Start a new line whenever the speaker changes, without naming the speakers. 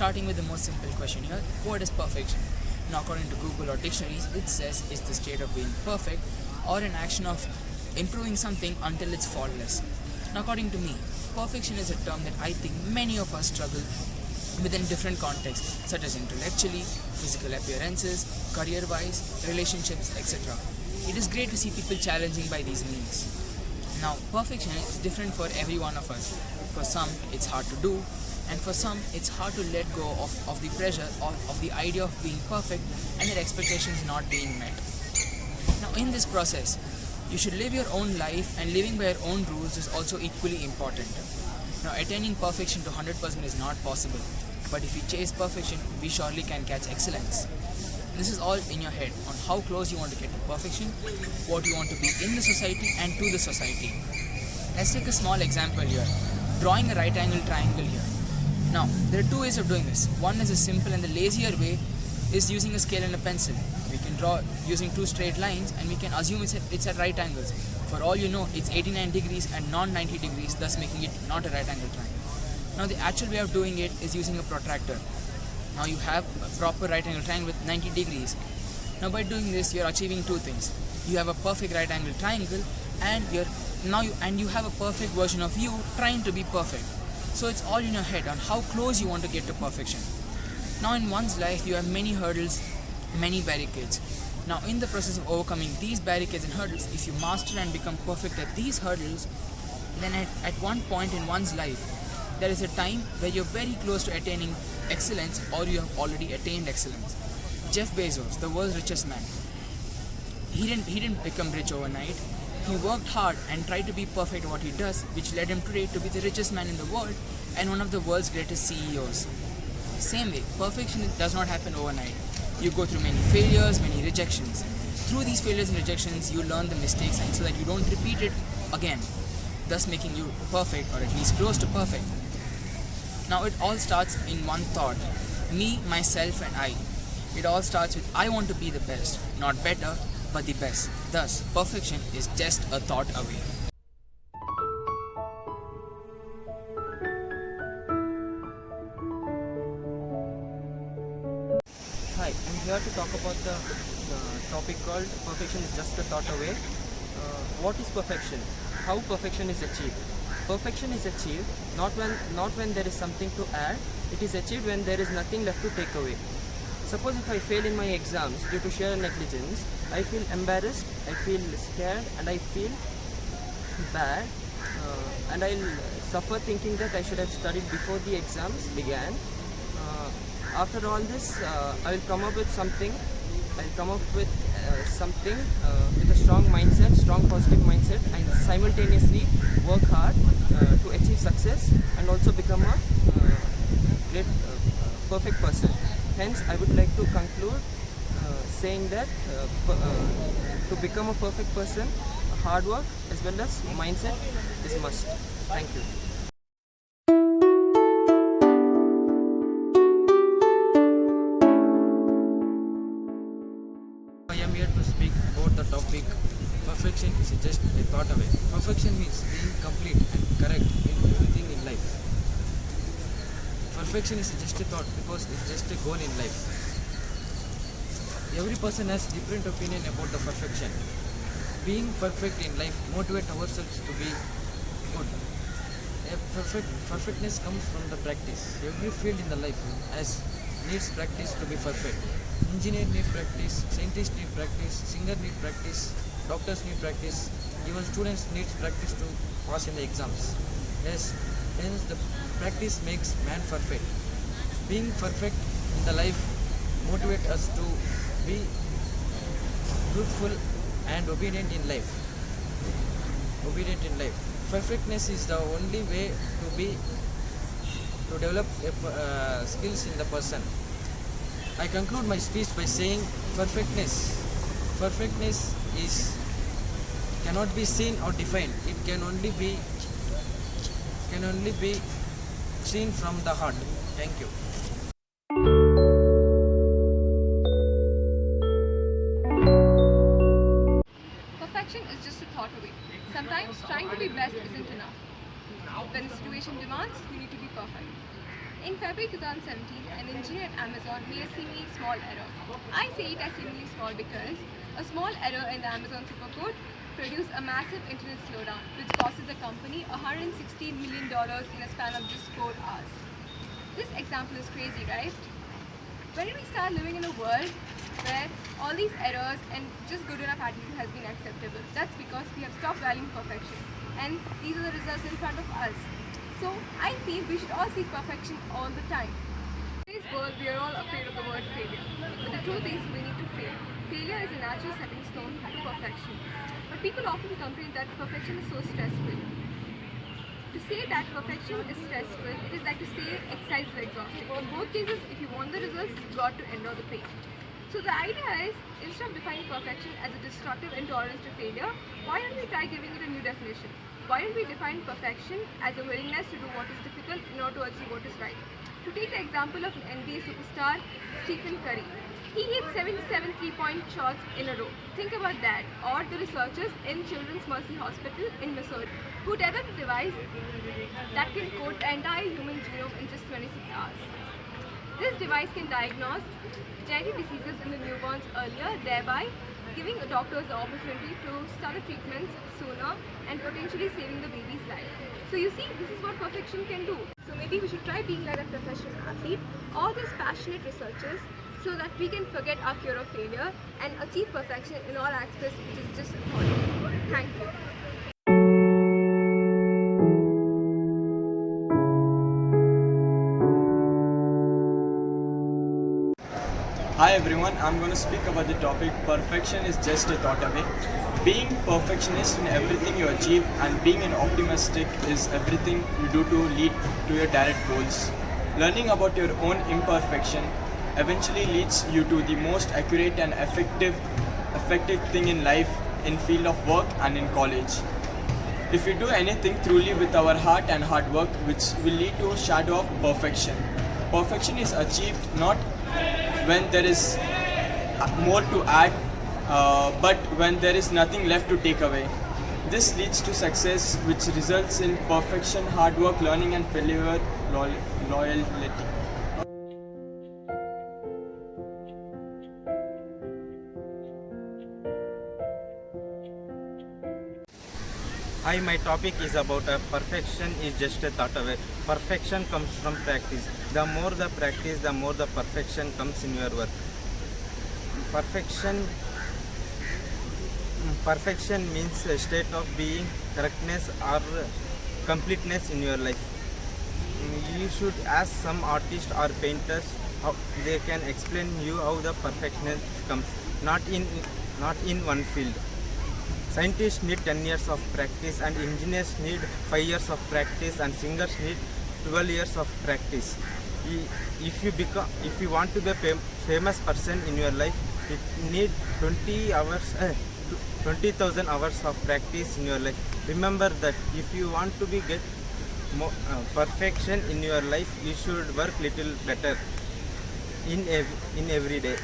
starting with the most simple question here, what is perfection? Now according to Google or dictionaries, it says it's the state of being perfect or an action of improving something until it's faultless. Now according to me, perfection is a term that I think many of us struggle within different contexts such as intellectually, physical appearances, career-wise, relationships, etc. It is great to see people challenging by these means. Now, perfection is different for every one of us. For some, it's hard to do, and for some, it's hard to let go of the pressure of the idea of being perfect and their expectations not being met. Now, in this process, you should live your own life, and living by your own rules is also equally important. Now, attaining perfection to 100% is not possible, but if you chase perfection, we surely can catch excellence. This is all in your head on how close you want to get to perfection, what you want to be in the society and to the society. Let's take a small example here. Drawing a right angle triangle here. Now, there are two ways of doing this. One is a simple and the lazier way is using a scale and a pencil. We can draw using two straight lines and we can assume it's at right angles. For all you know, it's 89 degrees and not 90 degrees, thus making it not a right angle triangle. Now, the actual way of doing it is using a protractor. Now you have a proper right angle triangle with 90 degrees. Now by doing this, you're achieving two things. You have a perfect right angle triangle, and you have a perfect version of you trying to be perfect. So it's all in your head on how close you want to get to perfection. Now in one's life, you have many hurdles, many barricades. Now in the process of overcoming these barricades and hurdles, if you master and become perfect at these hurdles, then at one point in one's life, there is a time where you're very close to attaining excellence, or you have already attained excellence. Jeff Bezos, the world's richest man, he didn't become rich overnight. He worked hard and tried to be perfect at what he does, which led him today to be the richest man in the world and one of the world's greatest CEOs. Same way, perfection does not happen overnight. You go through many failures, many rejections. Through these failures and rejections, you learn the mistakes, and so that you don't repeat it again, thus making you perfect, or at least close to perfect. Now it all starts in one thought, me, myself and I. It all starts with I want to be the best, not better, but the best. Thus, perfection is just a thought away.
Hi, I'm here to talk about the topic called perfection is just a thought away. What is perfection? How perfection is achieved? Perfection is achieved not when there is something to add. It is achieved when there is nothing left to take away. Suppose if I fail in my exams due to sheer negligence, I feel embarrassed, I feel scared, and I feel bad, and I'll suffer thinking that I should have studied before the exams began. After all this, I will come up with something. I'll come up with something with a strong mindset, strong positive mindset, and simultaneously work hard to achieve success and also become a great, perfect person. Hence, I would like to conclude saying that to become a perfect person, hard work as well as mindset is must. Thank you.
I am here to speak about the topic perfection is just a thought away. Perfection means being complete and correct in everything in life. Perfection is just a thought because it's just a goal in life. Every person has different opinion about the perfection. Being perfect in life motivate ourselves to be good. Perfectness comes from the practice. Every field in the life needs practice to be perfect. Engineer need practice, scientists need practice, singer need practice, doctors need practice, even students need practice to pass in the exams. Yes, hence the practice makes man perfect. Being perfect in the life motivate us to be truthful and obedient in life. Perfectness is the only way to develop skills in the person. I conclude my speech by saying perfectness cannot be seen or defined. It can only be seen from the heart. Thank you.
Perfection is just a thought away. Sometimes trying to be best isn't enough. When the situation demands, you need to be perfect. In February 2017, an engineer at Amazon made a seemingly small error. I say it as seemingly small because a small error in the Amazon supercode produced a massive internet slowdown, which costed the company $160 million in a span of just 4 hours. This example is crazy, right? When did we start living in a world where all these errors and just good enough attitude has been acceptable? That's because we have stopped valuing perfection, and these are the results in front of us. So I feel we should all seek perfection all the time. In today's world, we are all afraid of the word failure. But the truth is, we need to fail. Failure is a natural stepping stone to perfection. But people often complain that perfection is so stressful. To say that perfection is stressful, it is like to say exercise is exhausting. In both cases, if you want the results, you've got to endure the pain. So the idea is, instead of defining perfection as a destructive intolerance to failure, why don't we try giving it a new definition? Why don't we define perfection as a willingness to do what is difficult in order to achieve what is right? To take the example of an NBA superstar, Stephen Curry. He hit 77 3-point shots in a row. Think about that. Or the researchers in Children's Mercy Hospital in Missouri, who developed a device that can code the entire human genome in just 26 hours. This device can diagnose genetic diseases in the newborns earlier, thereby giving the doctors the opportunity to start the treatments sooner and potentially saving the baby's life. So you see, this is what perfection can do. So maybe we should try being like a professional athlete or these passionate researchers so that we can forget our fear of failure and achieve perfection in all aspects, which is just important. Thank you.
Hi everyone, I'm going to speak about the topic perfection is just a thought away. Being perfectionist in everything you achieve and being an optimistic is everything you do to lead to your direct goals. Learning about your own imperfection eventually leads you to the most accurate and effective thing in life, in field of work and in college. If we do anything truly with our heart and hard work, which will lead to a shadow of perfection. Perfection is achieved not when there is more to add, but when there is nothing left to take away. This leads to success, which results in perfection, hard work, learning and failure, loyalty.
Hi, my topic is about perfection is just a thought away. Perfection comes from practice. The more the practice, the more the perfection comes in your work. Perfection means a state of being, correctness or completeness in your life. You should ask some artists or painters how they can explain you how the perfection comes, not in one field. Scientists need 10 years of practice and engineers need 5 years of practice and singers need 12 years of practice. If you want to be a famous person in your life, you need 20,000 hours of practice in your life. Remember that if you want to get perfection in your life, you should work little better in every day.